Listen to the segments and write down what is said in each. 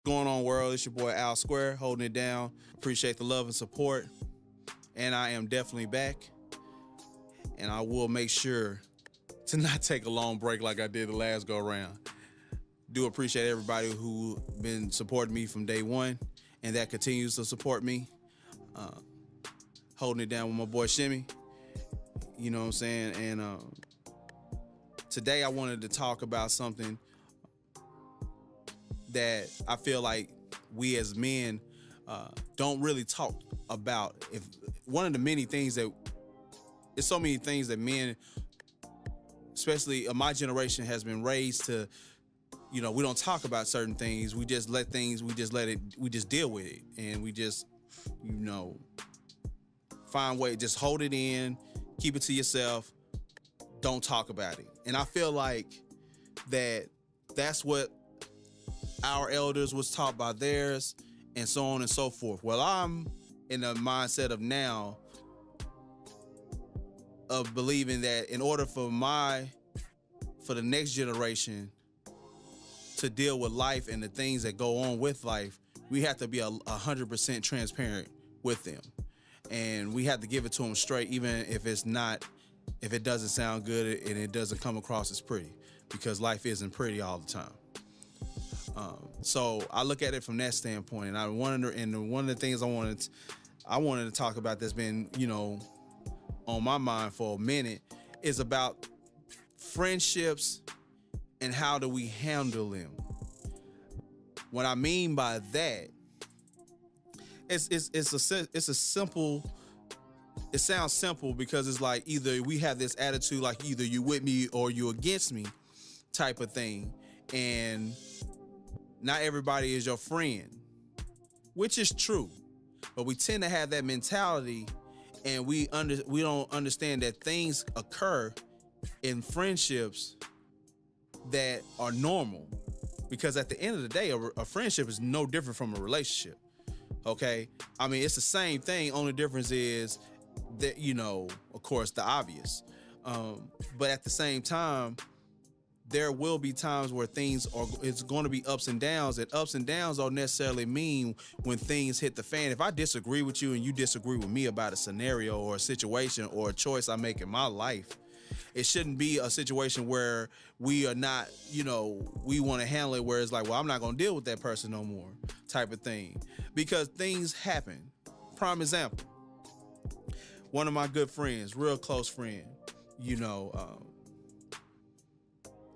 Going on, world? It's your boy Al Square holding it down. Appreciate the love and support. And I am definitely back. And I will make sure to not take a long break like I did the last go around. Do appreciate everybody who been supporting me from day one and that continues to support me. Holding it down with my boy Shimmy. You know what I'm saying? And today I wanted to talk about something that I feel like we as men don't really talk about. If one of the many things that it's so many things that men, especially of my generation, has been raised to, we don't talk about certain things. We just let we just deal with it. And we just, find way, just hold it in, keep it to yourself, don't talk about it. And I feel like that's what our elders was taught by theirs, and so on and so forth. Well, I'm in the mindset of now of believing that in order for the next generation to deal with life and the things that go on with life, we have to be 100% transparent with them. And we have to give it to them straight, even if it doesn't sound good and it doesn't come across as pretty, because life isn't pretty all the time. So I look at it from that standpoint, and one of the things I wanted to talk about that's been, on my mind for a minute is about friendships and how do we handle them. What I mean by that, it sounds simple because it's like either we have this attitude like either you with me or you against me type of thing, and not everybody is your friend, which is true, but we tend to have that mentality, and we don't understand that things occur in friendships that are normal, because at the end of the day, a friendship is no different from a relationship. Okay, I mean, it's the same thing. Only difference is that, of course, the obvious. But at the same time, there will be times where it's going to be ups and downs, and ups and downs don't necessarily mean when things hit the fan. If I disagree with you and you disagree with me about a scenario or a situation or a choice I make in my life, it shouldn't be a situation where we are not, we want to handle it where it's like, well, I'm not going to deal with that person no more type of thing, because things happen. Prime example, one of my good friends, real close friend,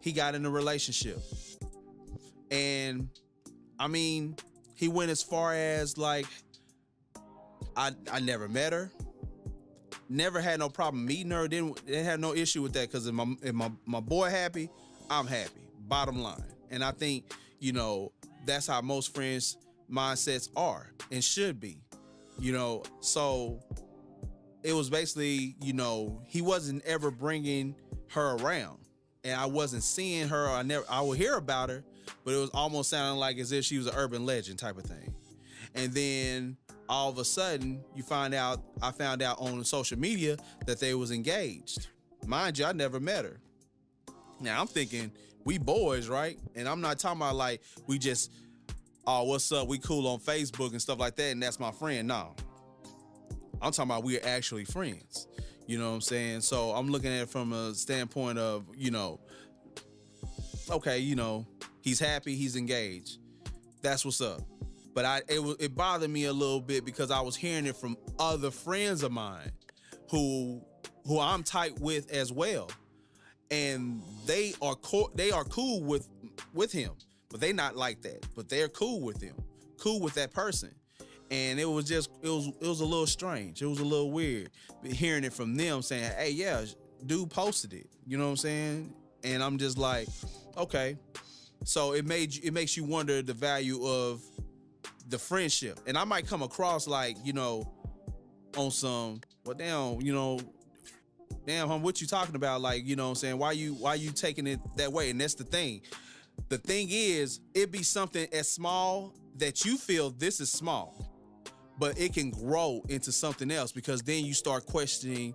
he got in a relationship, and I mean, he went as far as like, I never met her, never had no problem meeting her, didn't have no issue with that, because if my boy happy, I'm happy, bottom line. And I think, that's how most friends' mindsets are and should be, so it was basically, he wasn't ever bringing her around. And I wasn't seeing her. I would hear about her, but it was almost sounding like as if she was an urban legend type of thing. And then all of a sudden, I found out on social media that they was engaged. Mind you, I never met her. Now I'm thinking we boys, right? And I'm not talking about like we just, oh, what's up? We cool on Facebook and stuff like that, and that's my friend. No, I'm talking about we're actually friends. You know what I'm saying? So I'm looking at it from a standpoint of, okay, he's happy, he's engaged. That's what's up. But it bothered me a little bit because I was hearing it from other friends of mine who I'm tight with as well. And they are cool with him, but they not like that. But they're cool with him, cool with that person. And it was a little strange. It was a little weird hearing it from them saying, hey, yeah, dude posted it. You know what I'm saying? And I'm just like, okay. So it makes you wonder the value of the friendship. And I might come across like, on some, well, damn, what you talking about? Like, you know what I'm saying? Why you taking it that way? And that's the thing. The thing is, it be something as small that you feel this is small, but it can grow into something else, because then you start questioning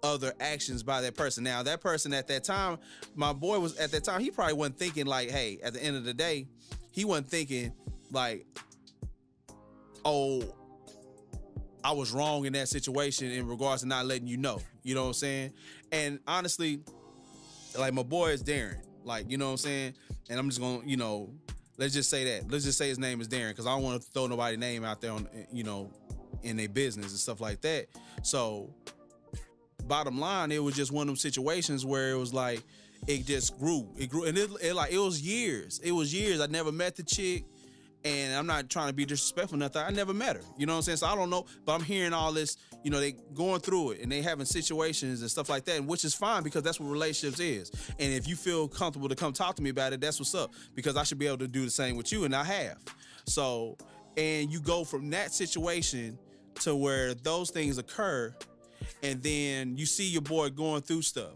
other actions by that person. Now, that person at that time, my boy was at that time, he probably wasn't thinking like, hey, at the end of the day, he wasn't thinking like, oh, I was wrong in that situation in regards to not letting you know. You know what I'm saying? And honestly, like, my boy is Darren. Like, you know what I'm saying? And I'm just gonna, let's just say that. Let's just say his name is Darren, because I don't want to throw nobody's name out there on, in their business and stuff like that. So bottom line, it was just one of them situations where it was like, it just grew. It grew. And it was years. It was years. I never met the chick. And I'm not trying to be disrespectful or nothing. I never met her. You know what I'm saying? So I don't know. But I'm hearing all this, they going through it and they having situations and stuff like that, which is fine, because that's what relationships is. And if you feel comfortable to come talk to me about it, that's what's up, because I should be able to do the same with you, and I have. So, and you go from that situation to where those things occur, and then you see your boy going through stuff,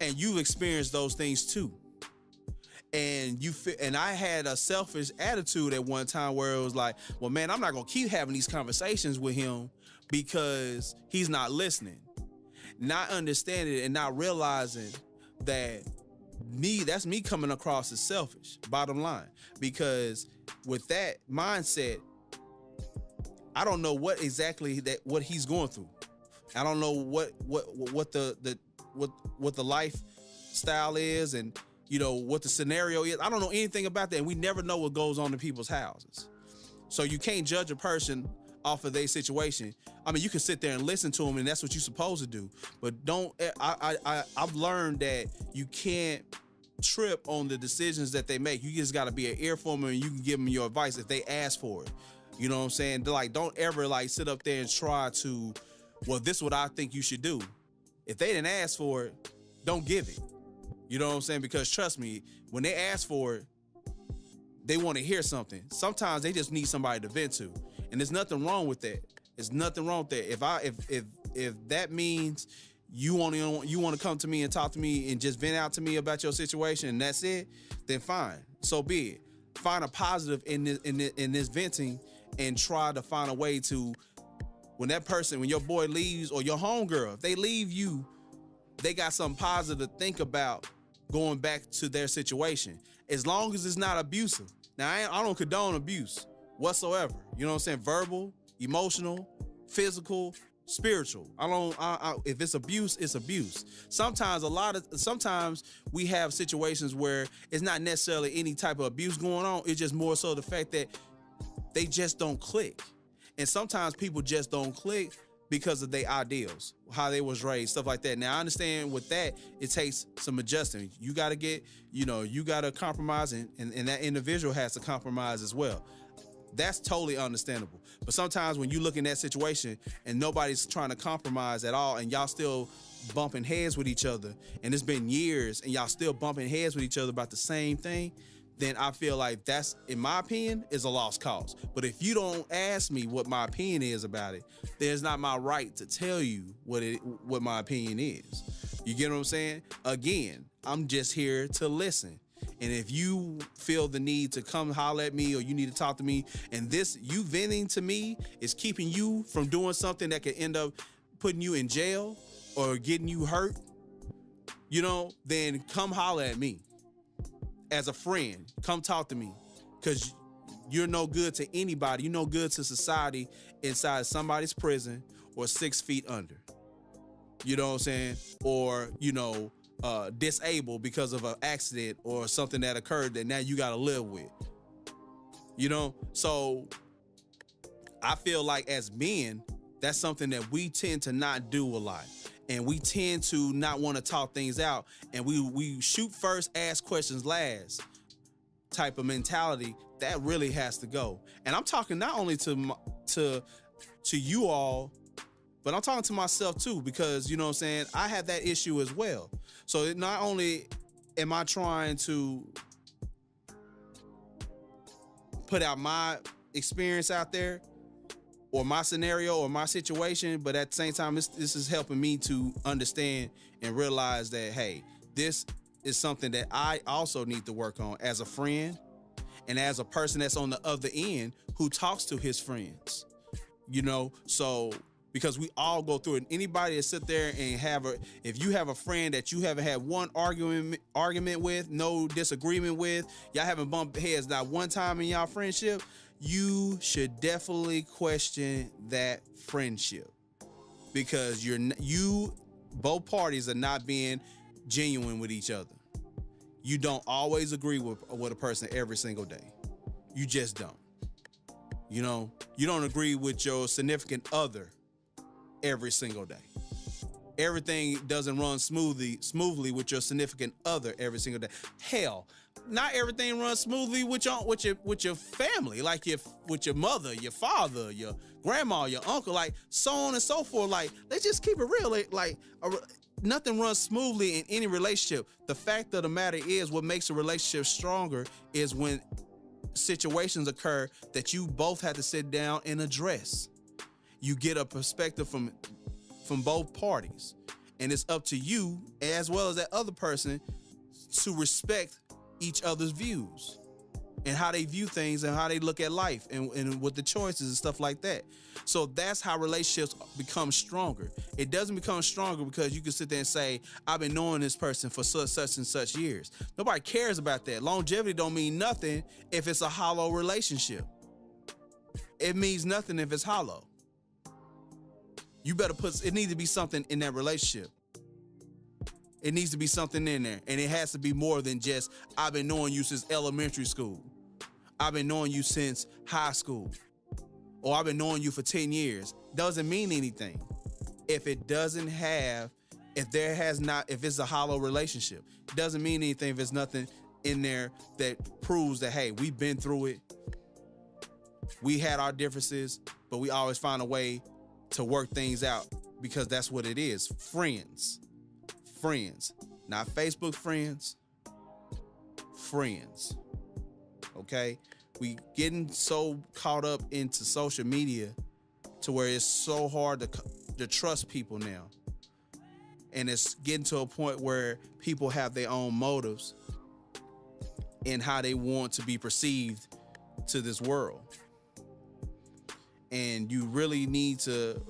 and you've experienced those things too. And I had a selfish attitude at one time where it was like, well, man, I'm not gonna keep having these conversations with him because he's not listening, not understanding and not realizing that that's me coming across as selfish, bottom line. Because with that mindset, I don't know what exactly what he's going through. I don't know what the lifestyle is, and what the scenario is. I don't know anything about that, and we never know what goes on in people's houses. So you can't judge a person off of their situation. I mean, you can sit there and listen to them, and that's what you're supposed to do. But I've learned that you can't trip on the decisions that they make. You just got to be an ear for them, and you can give them your advice if they ask for it. You know what I'm saying? Like, don't ever sit up there and try to, well, this is what I think you should do. If they didn't ask for it, don't give it. You know what I'm saying? Because trust me, when they ask for it, they want to hear something. Sometimes they just need somebody to vent to. And there's nothing wrong with that. There's nothing wrong with that. If that means you want to come to me and talk to me and just vent out to me about your situation, and that's it, then fine. So be it. Find a positive in this venting, and try to find a way to, when your boy leaves, or your homegirl, if they leave you, they got something positive to think about going back to their situation, as long as it's not abusive. Now, I don't condone abuse whatsoever. You know what I'm saying? Verbal, emotional, physical, spiritual. If it's abuse, it's abuse. Sometimes we have situations where it's not necessarily any type of abuse going on. It's just more so the fact that they just don't click. And sometimes people just don't click because of their ideals, how they was raised, stuff like that. Now, I understand with that, it takes some adjusting. You got to you got to compromise, and that individual has to compromise as well. That's totally understandable. But sometimes when you look in that situation and nobody's trying to compromise at all, and y'all still bumping heads with each other, and it's been years and y'all still bumping heads with each other about the same thing, then I feel like that's, in my opinion, is a lost cause. But if you don't ask me what my opinion is about it, then it's not my right to tell you what my opinion is. You get what I'm saying? Again, I'm just here to listen. And if you feel the need to come holler at me, or you need to talk to me, and you venting to me is keeping you from doing something that could end up putting you in jail or getting you hurt, then come holler at me. As a friend, come talk to me, because you're no good to anybody. You're no good to society inside somebody's prison or 6 feet under. You know what I'm saying? Or, disabled because of an accident or something that occurred that now you got to live with. So I feel like as men, that's something that we tend to not do a lot. And we tend to not want to talk things out, and we shoot first, ask questions last type of mentality. That really has to go. And I'm talking not only to you all, but I'm talking to myself too, because you know what I'm saying, I have that issue as well. So not only am I trying to put out my experience out there, or my scenario or my situation, but at the same time, this is helping me to understand and realize that, hey, this is something that I also need to work on as a friend and as a person that's on the other end who talks to his friends, so because we all go through it. Anybody that sit there and if you have a friend that you haven't had one argument with, no disagreement with, y'all haven't bumped heads not one time in y'all friendship, you should definitely question that friendship, because both parties are not being genuine with each other. You don't always agree with a person every single day. You just don't. You don't agree with your significant other every single day. Everything doesn't run smoothly with your significant other every single day. Hell, not everything runs smoothly with your family, like with your mother, your father, your grandma, your uncle, like so on and so forth. Like, let's just keep it real. Nothing runs smoothly in any relationship. The fact of the matter is, what makes a relationship stronger is when situations occur that you both have to sit down and address. You get a perspective from both parties, and it's up to you as well as that other person to respect each other's views and how they view things and how they look at life and with the choices and stuff like that. So that's how relationships become stronger. It doesn't become stronger because you can sit there and say, I've been knowing this person for such and such years. Nobody cares about that. Longevity don't mean nothing if it's a hollow relationship. It means nothing if it's hollow. You better it needs to be something in that relationship. It needs to be something in there. And it has to be more than just, I've been knowing you since elementary school. I've been knowing you since high school. Or I've been knowing you for 10 years. Doesn't mean anything if it's a hollow relationship. It doesn't mean anything if there's nothing in there that proves that, hey, we've been through it. We had our differences, but we always find a way to work things out, because that's what it is. Friends, not Facebook friends, friends. Okay? We getting so caught up into social media to where it's so hard to trust people now. And it's getting to a point where people have their own motives in how they want to be perceived to this world. And you really need to,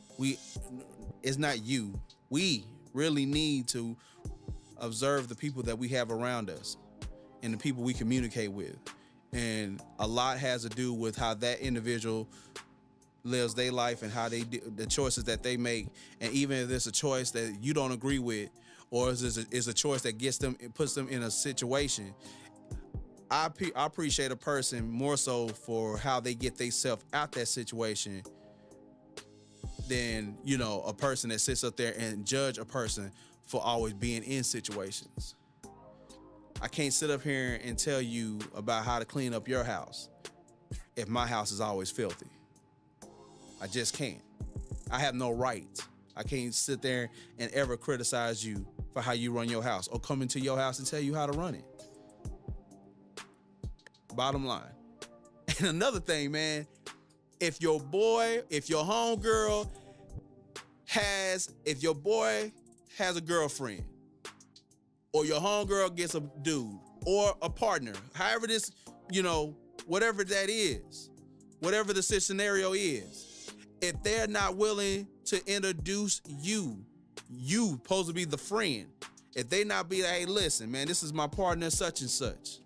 it's not you, we really need to observe the people that we have around us and the people we communicate with. And a lot has to do with how that individual lives their life and how they do the choices that they make. And even if it's a choice that you don't agree with, or is a choice that puts them in a situation, I appreciate a person more so for how they get themselves out that situation than, a person that sits up there and judge a person for always being in situations. I can't sit up here and tell you about how to clean up your house if my house is always filthy. I just can't. I have no right. I can't sit there and ever criticize you for how you run your house or come into your house and tell you how to run it. Bottom line. And another thing, man, if your boy has a girlfriend, or your homegirl gets a dude or a partner, however this, whatever that is, whatever the scenario is, if they're not willing to introduce you supposed to be the friend, if they not be like, hey, listen, man, this is my partner, such and such.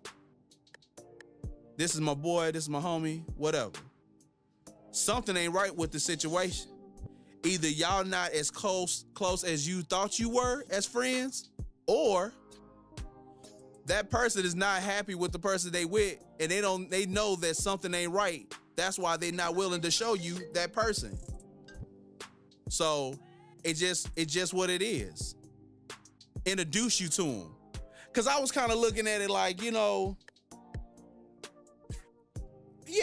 This is my boy, this is my homie, whatever. Something ain't right with the situation. Either y'all not as close as you thought you were as friends, or that person is not happy with the person they with, and they know that something ain't right. That's why they're not willing to show you that person. So it just what it is. Introduce you to them. Cause I was kind of looking at it like, yeah,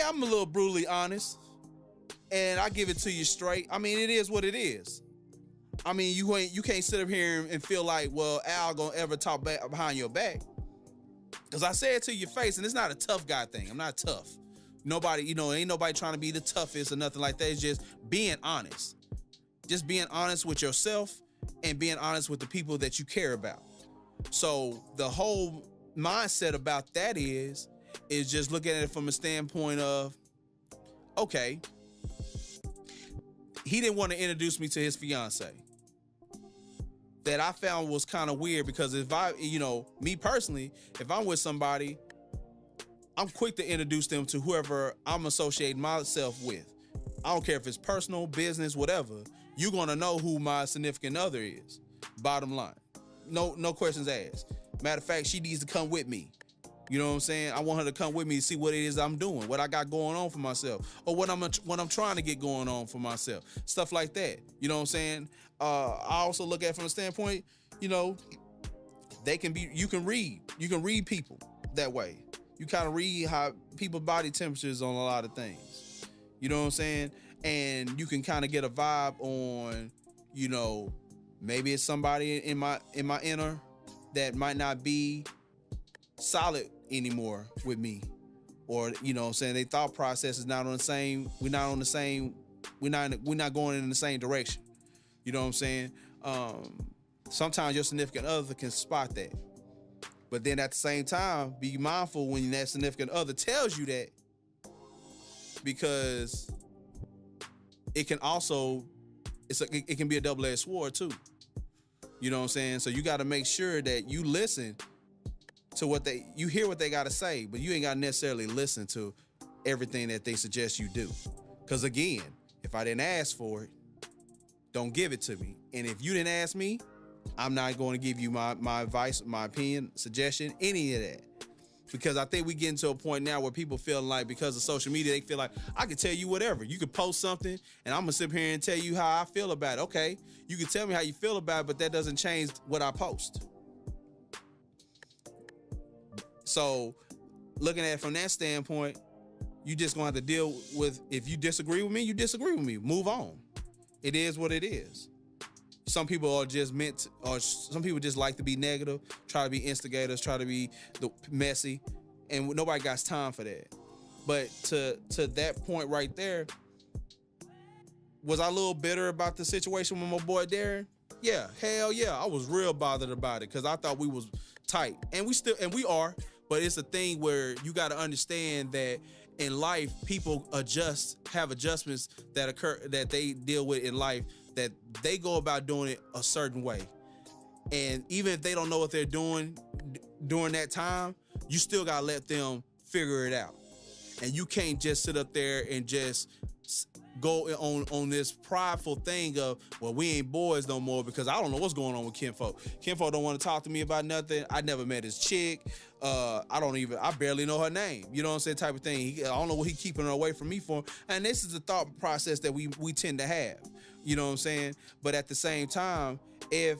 I'm a little brutally honest, and I give it to you straight. I mean, it is what it is. I mean, you can't sit up here and feel like, well, Al gonna ever talk back behind your back. Cause I say it to your face, and it's not a tough guy thing. I'm not tough. Nobody, ain't nobody trying to be the toughest or nothing like that. It's just being honest. Just being honest with yourself and being honest with the people that you care about. So the whole mindset about that is just looking at it from a standpoint of, okay, he didn't want to introduce me to his fiance. That I found was kind of weird, because if I, me personally, if I'm with somebody, I'm quick to introduce them to whoever I'm associating myself with. I don't care if it's personal, business, whatever. You're gonna know who my significant other is. Bottom line, no questions asked. Matter of fact, she needs to come with me. You know what I'm saying? I want her to come with me to see what it is I'm doing, what I got going on for myself, or what I'm trying to get going on for myself. Stuff like that. You know what I'm saying? I also look at it from a standpoint, they can be. You can read people that way. You kind of read how people's body temperatures on a lot of things. You know what I'm saying? And you can kind of get a vibe on, maybe it's somebody in my inner that might not be solid anymore with me, or saying their thought process is not on the same. We're not going in the same direction. You know what I'm saying? Sometimes your significant other can spot that, but then at the same time, be mindful when that significant other tells you that, because it can also it can be a double-edged sword too. You know what I'm saying? So you got to make sure that you listen to you hear what they got to say, but you ain't got to necessarily listen to everything that they suggest you do. Because again, if I didn't ask for it, don't give it to me. And if you didn't ask me, I'm not going to give you my advice, my opinion, suggestion, any of that. Because I think we getting to a point now where people feel like, because of social media, they feel like I can tell you whatever. You can post something and I'm gonna sit here and tell you how I feel about it. Okay, you can tell me how you feel about it, but that doesn't change what I post. So looking at it from that standpoint, you just gonna have to deal with, if you disagree with me, you disagree with me. Move on. It is what it is. Some people are just or some people just like to be negative, try to be instigators, try to be messy, and nobody got time for that. But to that point right there, was I a little bitter about the situation with my boy Darren? Yeah, hell yeah, I was real bothered about it, because I thought we was tight, and we are. But it's a thing where you got to understand that in life, people have adjustments that occur, that they deal with in life, that they go about doing it a certain way. And even if they don't know what they're doing during that time, you still got to let them figure it out. And you can't just sit up there and just go on this prideful thing of, well, we ain't boys no more, because I don't know what's going on with Kinfolk. Kinfolk don't want to talk to me about nothing. I never met his chick. I barely know her name. You know what I'm saying? Type of thing. I don't know what he keeping her away from me for. And this is the thought process that we tend to have. You know what I'm saying? But at the same time, if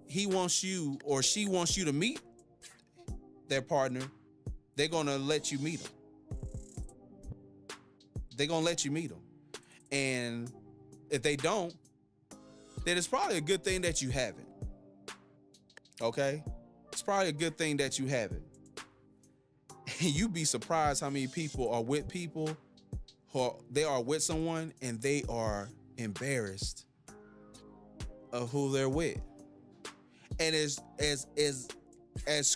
he wants you or she wants you to meet their partner, they're going to let you meet them. They're going to let you meet them. And if they don't, then it's probably a good thing that you haven't. Okay? It's probably a good thing that you haven't. And you'd be surprised how many people are with people they are with someone and they are embarrassed of who they're with. And as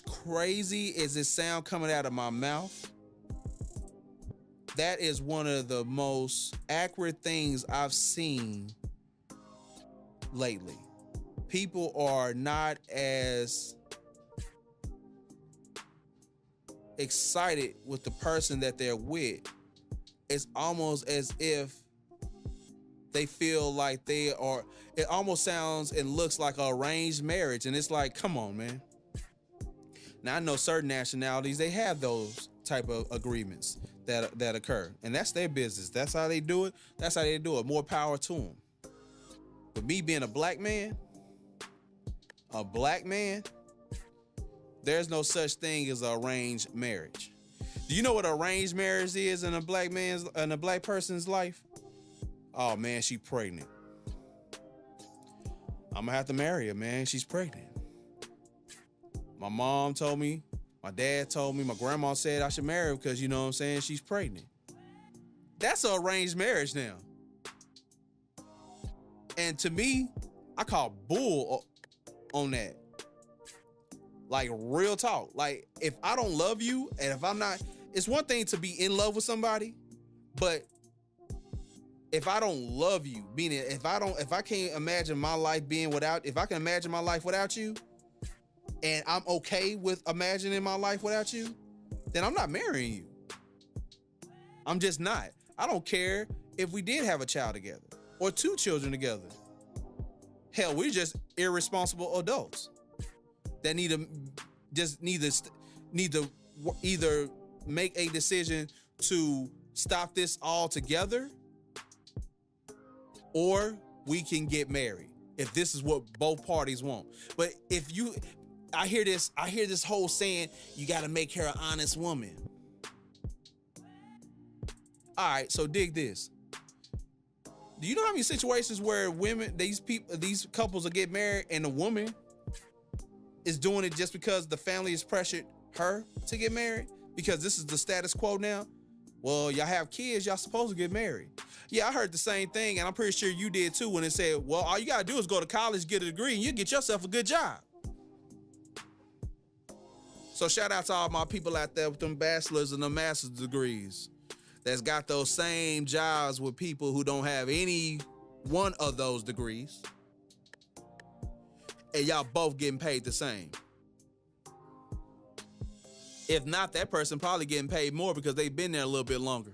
crazy as it sound coming out of my mouth, that is one of the most accurate things I've seen lately. People are not as excited with the person that they're with. It's almost as if they feel like they are, it almost sounds and looks like an arranged marriage. And it's like, come on, man. Now, I know certain nationalities, they have those type of agreements that occur. And that's their business. That's how they do it. That's how they do it. More power to them. But me being a black man, there's no such thing as an arranged marriage. Do you know what arranged marriage is in a black person's life? Oh man, she pregnant. I'm gonna have to marry her, man. She's pregnant. My mom told me, my dad told me, my grandma said I should marry her because, you know what I'm saying, she's pregnant. That's an arranged marriage now. And to me, I call bull on that. Like, real talk. Like, if I don't love you, and if I'm not, it's one thing to be in love with somebody, but if I don't love you, meaning if I can't imagine my life being without, if I can imagine my life without you, and I'm okay with imagining my life without you, then I'm not marrying you. I'm just not. I don't care if we did have a child together or 2 children together. Hell, we're just irresponsible adults that need to either make a decision to stop this all together, or we can get married if this is what both parties want. But I hear this whole saying, you got to make her an honest woman. All right, so dig this. Do you know how many situations where these couples will get married and the woman is doing it just because the family has pressured her to get married? Because this is the status quo now. Well, y'all have kids, y'all supposed to get married. Yeah, I heard the same thing, and I'm pretty sure you did too, when it said, well, all you gotta do is go to college, get a degree, and you get yourself a good job. So shout out to all my people out there with them bachelor's and them master's degrees that's got those same jobs with people who don't have any one of those degrees. And y'all both getting paid the same. If not, that person probably getting paid more because they've been there a little bit longer.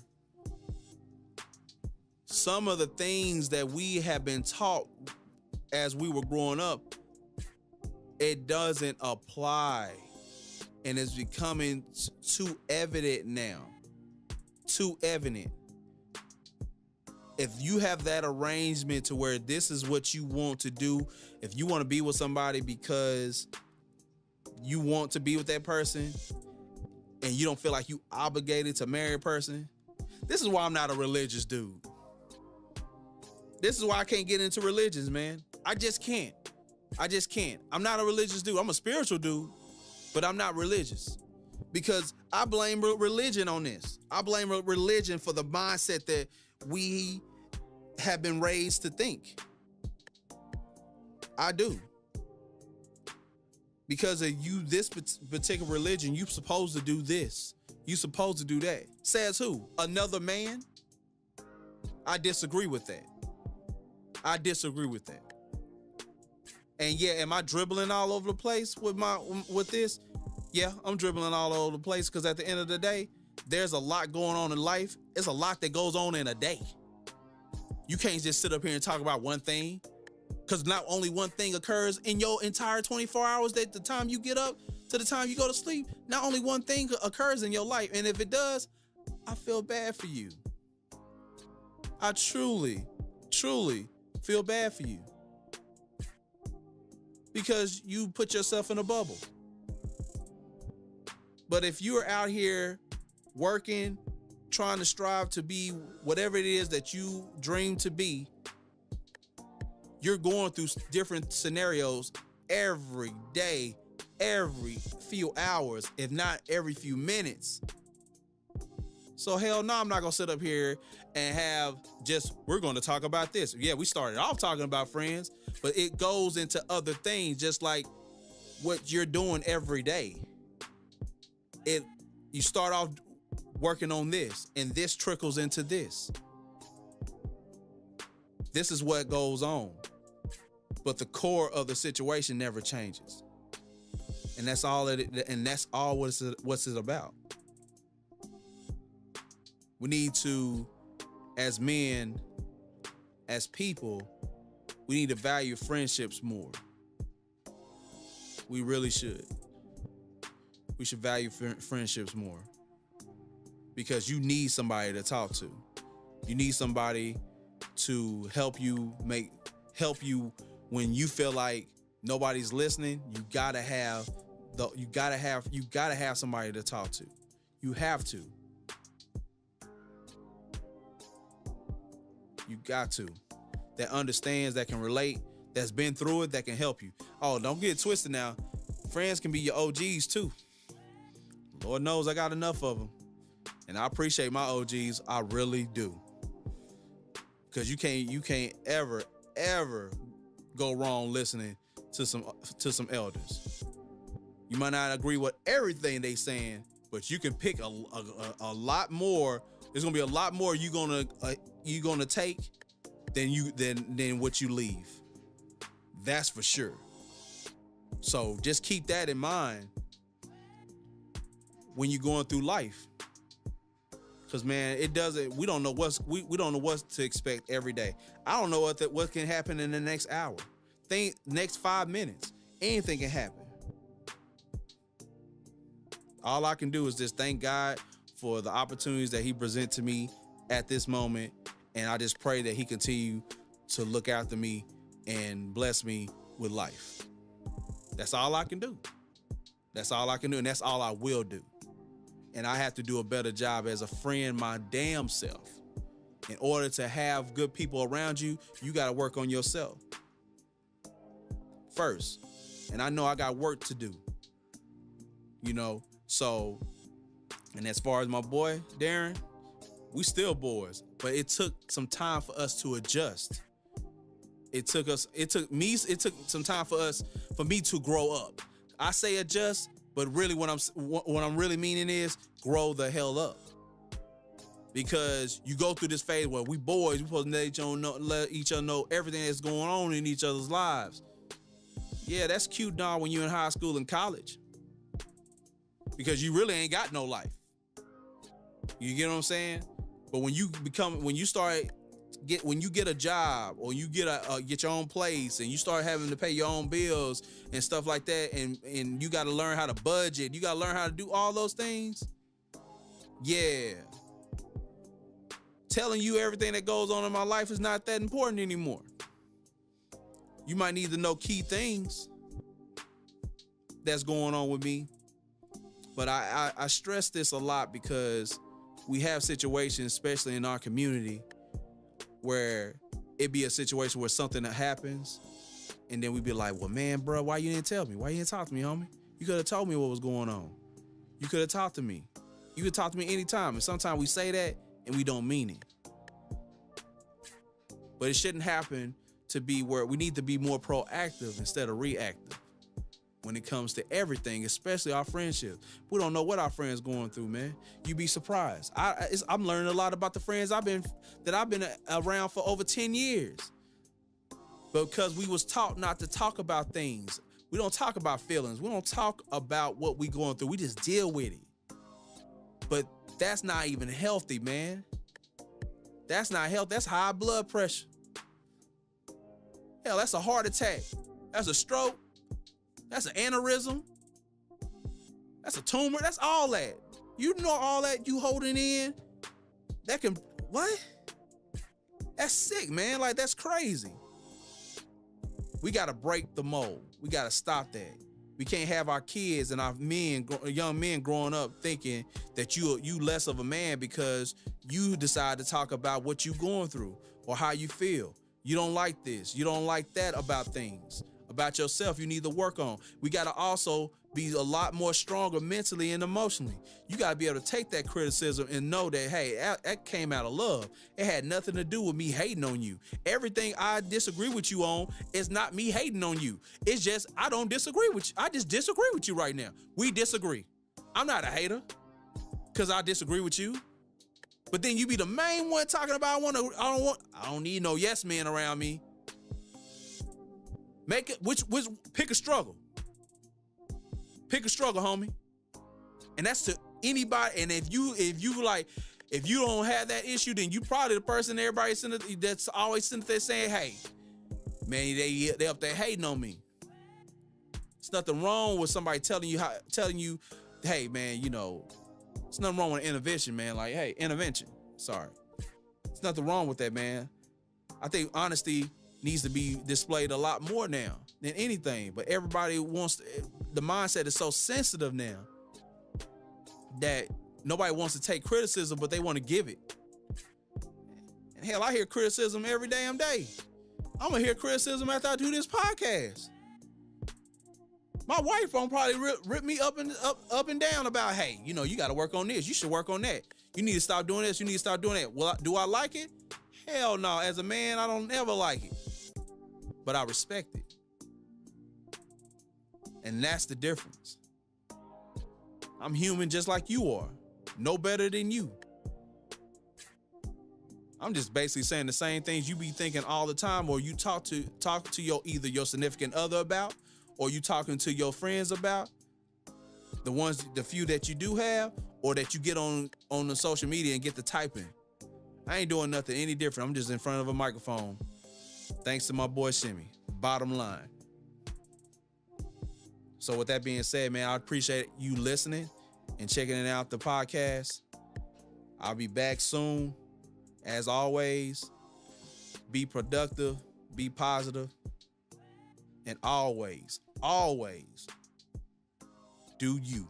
Some of the things that we have been taught as we were growing up, it doesn't apply. And it's becoming too evident now. Too evident. If you have that arrangement to where this is what you want to do, if you want to be with somebody because you want to be with that person and you don't feel like you obligated to marry a person, this is why I'm not a religious dude. This is why I can't get into religions, man. I just can't. I'm not a religious dude. I'm a spiritual dude, but I'm not religious. Because I blame religion on this. I blame religion for the mindset that we have been raised to think. I do. Because of you, this particular religion, you supposed to do this. You supposed to do that. Says who? Another man? I disagree with that. And yeah, am I dribbling all over the place with this? Yeah, I'm dribbling all over the place because at the end of the day, there's a lot going on in life. It's a lot that goes on in a day. You can't just sit up here and talk about one thing, because not only one thing occurs in your entire 24 hours, that the time you get up to the time you go to sleep, not only one thing occurs in your life. And if it does, I feel bad for you. I truly feel bad for you. Because you put yourself in a bubble. But if you're out here working, trying to strive to be whatever it is that you dream to be, you're going through different scenarios every day, every few hours, if not every few minutes. So hell no, I'm not going to sit up here and have just, we're going to talk about this. Yeah, we started off talking about friends, but it goes into other things, just like what you're doing every day. You start off working on this, and this trickles into this. This is what goes on. But the core of the situation never changes. And that's all what's it about. We need to, as men, as people, we need to value friendships more. We really should. We should value friendships more. Because you need somebody to talk to. You need somebody to help you when you feel like nobody's listening. You gotta have somebody to talk to. You have to. You got to. That understands, that can relate, that's been through it, that can help you. Oh, don't get it twisted now. Friends can be your OGs too. Lord knows I got enough of them. And I appreciate my OGs. I really do. Because you can't ever go wrong listening to some elders. You might not agree with everything they saying, but you can pick a lot more There's gonna be a lot more you gonna take than what you leave. That's for sure. So just keep that in mind when you're going through life. Cause man, we don't know we don't know what to expect every day. I don't know what can happen in the next hour. Next 5 minutes. Anything can happen. All I can do is just thank God for the opportunities that he present to me at this moment. And I just pray that he continue to look after me and bless me with life. That's all I can do. That's all I can do. And that's all I will do. And I have to do a better job as a friend my damn self. In order to have good people around you, you got to work on yourself first. And I know I got work to do. So, and as far as my boy, Darren, we still boys, but it took some time for us to adjust. It took some time for me to grow up. I say adjust, but really what I'm really meaning is grow the hell up. Because you go through this phase where we boys, we supposed to let each other know everything that's going on in each other's lives. Yeah, that's cute, dog, when you're in high school and college. Because you really ain't got no life. You get what I'm saying? But when you get a job, or you get your own place, and you start having to pay your own bills and stuff like that, and you got to learn how to budget, you got to learn how to do all those things. Yeah. Telling you everything that goes on in my life is not that important anymore. You might need to know key things that's going on with me. But I stress this a lot because we have situations, especially in our community, where it be a situation where something that happens, and then we be like, well, man, bro, why you didn't tell me? Why you didn't talk to me, homie? You could have told me what was going on. You could have talked to me. You could talk to me anytime. And sometimes we say that and we don't mean it. But it shouldn't happen to be where we need to be more proactive instead of reactive when it comes to everything, especially our friendships. We don't know what our friends going through, man. You be surprised. I'm learning a lot about the friends I've been around for over 10 years. Because we was taught not to talk about things. We don't talk about feelings. We don't talk about what we going through. We just deal with it. But that's not even healthy, man. That's not healthy. That's high blood pressure. Hell, that's a heart attack. That's a stroke. That's an aneurysm. That's a tumor. That's all that. You know all that you holding in? That can, what? That's sick, man. Like, that's crazy. We got to break the mold. We got to stop that. We can't have our kids and our young men growing up thinking that you less of a man because you decide to talk about what you going through or how you feel. You don't like this. You don't like that about things. About yourself, you need to work on. We got to also be a lot more stronger mentally and emotionally. You got to be able to take that criticism and know that, hey, that came out of love. It had nothing to do with me hating on you. Everything I disagree with you on is not me hating on you. It's just I don't disagree with you. I just disagree with you right now. We disagree. I'm not a hater because I disagree with you. But then you be the main one talking about I don't need no yes men around me. Make it pick a struggle. Pick a struggle, homie. And that's to anybody. And if you don't have that issue, then you probably the person that's always sitting there saying, hey, man, they up there hating on me. There's nothing wrong with somebody telling you, hey, man, there's nothing wrong with intervention, man. Like, hey, intervention. Sorry. There's nothing wrong with that, man. I think honesty needs to be displayed a lot more now than anything. But everybody the mindset is so sensitive now that nobody wants to take criticism, but they want to give it. And hell, I hear criticism every damn day. I'm going to hear criticism after I do this podcast. My wife won't probably rip me up and down about, hey, you got to work on this. You should work on that. You need to stop doing this. You need to stop doing that. Well, do I like it? Hell no. As a man, I don't ever like it. But I respect it. And that's the difference. I'm human just like you are. No better than you. I'm just basically saying the same things you be thinking all the time, or you talk to your either your significant other about, or you talking to your friends about, the few that you do have, or that you get on the social media and get the typing. I ain't doing nothing any different. I'm just in front of a microphone. Thanks to my boy Shimmy. Bottom line. So with that being said, man, I appreciate you listening and checking out the podcast. I'll be back soon. As always, be productive, be positive, and always, always do you.